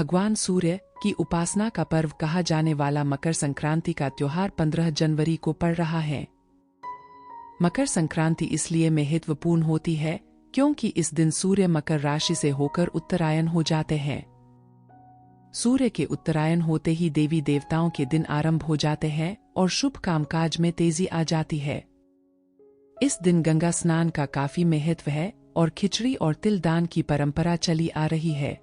भगवान सूर्य की उपासना का पर्व कहा जाने वाला मकर संक्रांति का त्योहार 15 जनवरी को पड़ रहा है। मकर संक्रांति इसलिए महत्वपूर्ण होती है क्योंकि इस दिन सूर्य मकर राशि से होकर उत्तरायण हो जाते हैं। सूर्य के उत्तरायण होते ही देवी देवताओं के दिन आरंभ हो जाते हैं और शुभ कामकाज में तेजी आ जाती है। इस दिन गंगा स्नान का काफी महत्व है और खिचड़ी और तिल दान की परंपरा चली आ रही है।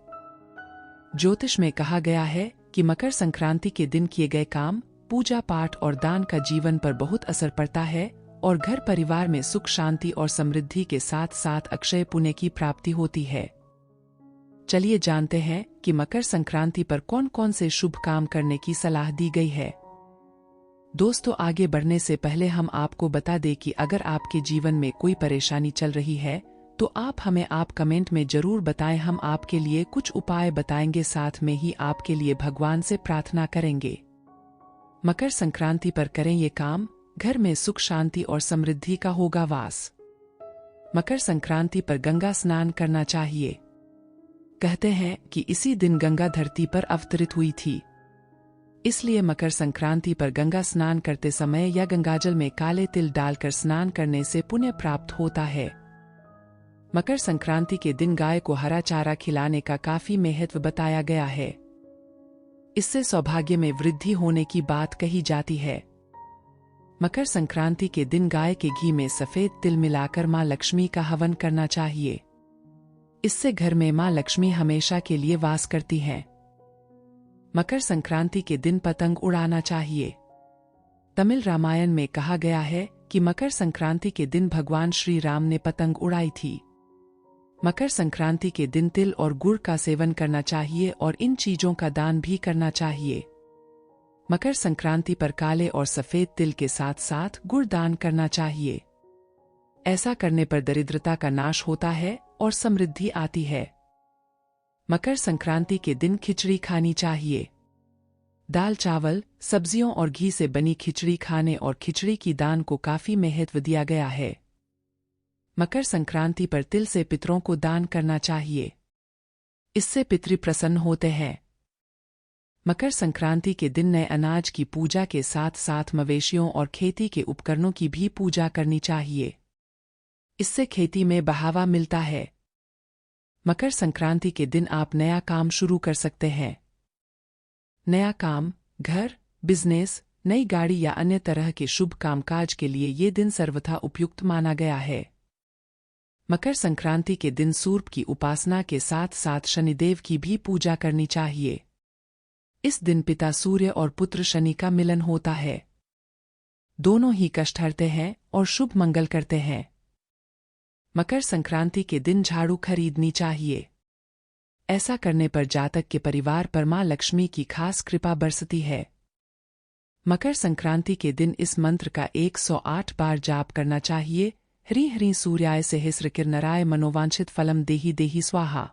ज्योतिष में कहा गया है कि मकर संक्रांति के दिन किए गए काम, पूजा पाठ और दान का जीवन पर बहुत असर पड़ता है और घर परिवार में सुख शांति और समृद्धि के साथ साथ अक्षय पुण्य की प्राप्ति होती है। चलिए जानते हैं कि मकर संक्रांति पर कौन कौन से शुभ काम करने की सलाह दी गई है। दोस्तों, आगे बढ़ने से पहले हम आपको बता दें कि अगर आपके जीवन में कोई परेशानी चल रही है तो आप हमें कमेंट में जरूर बताएं। हम आपके लिए कुछ उपाय बताएंगे, साथ में ही आपके लिए भगवान से प्रार्थना करेंगे। मकर संक्रांति पर करें ये काम, घर में सुख शांति और समृद्धि का होगा वास। मकर संक्रांति पर गंगा स्नान करना चाहिए। कहते हैं कि इसी दिन गंगा धरती पर अवतरित हुई थी, इसलिए मकर संक्रांति पर गंगा स्नान करते समय या गंगाजल में काले तिल डालकर स्नान करने से पुण्य प्राप्त होता है। मकर संक्रांति के दिन गाय को हरा चारा खिलाने का काफी महत्व बताया गया है। इससे सौभाग्य में वृद्धि होने की बात कही जाती है। मकर संक्रांति के दिन गाय के घी में सफेद तिल मिलाकर मां लक्ष्मी का हवन करना चाहिए। इससे घर में मां लक्ष्मी हमेशा के लिए वास करती हैं। मकर संक्रांति के दिन पतंग उड़ाना चाहिए। तमिल रामायण में कहा गया है कि मकर संक्रांति के दिन भगवान श्री राम ने पतंग उड़ाई थी। मकर संक्रांति के दिन तिल और गुड़ का सेवन करना चाहिए और इन चीजों का दान भी करना चाहिए। मकर संक्रांति पर काले और सफेद तिल के साथ साथ गुड़ दान करना चाहिए। ऐसा करने पर दरिद्रता का नाश होता है और समृद्धि आती है। मकर संक्रांति के दिन खिचड़ी खानी चाहिए। दाल चावल, सब्जियों और घी से बनी खिचड़ी खाने और खिचड़ी की दान को काफी महत्व दिया गया है। मकर संक्रांति पर तिल से पितरों को दान करना चाहिए। इससे पितृ प्रसन्न होते हैं। मकर संक्रांति के दिन नए अनाज की पूजा के साथ साथ मवेशियों और खेती के उपकरणों की भी पूजा करनी चाहिए। इससे खेती में बढ़ावा मिलता है। मकर संक्रांति के दिन आप नया काम शुरू कर सकते हैं। नया काम, घर, बिजनेस, नई गाड़ी या अन्य तरह के शुभ कामकाज के लिए ये दिन सर्वथा उपयुक्त माना गया है। मकर संक्रांति के दिन सूर्य की उपासना के साथ साथ शनिदेव की भी पूजा करनी चाहिए। इस दिन पिता सूर्य और पुत्र शनि का मिलन होता है। दोनों ही कष्ट हरते हैं और शुभ मंगल करते हैं। मकर संक्रांति के दिन झाड़ू खरीदनी चाहिए। ऐसा करने पर जातक के परिवार पर मां लक्ष्मी की खास कृपा बरसती है। मकर संक्रांति के दिन इस मंत्र का 108 बार जाप करना चाहिए। ह्रीं ह्रीं सूर्याय सहस्रकिरणराय मनोवांछित फलम देहि देहि स्वाहा।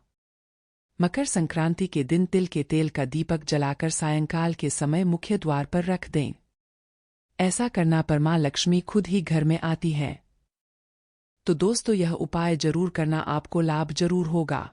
मकर संक्रांति के दिन तिल के तेल का दीपक जलाकर सायंकाल के समय मुख्य द्वार पर रख दें। ऐसा करना पर मां लक्ष्मी खुद ही घर में आती हैं। तो दोस्तों, यह उपाय जरूर करना, आपको लाभ जरूर होगा।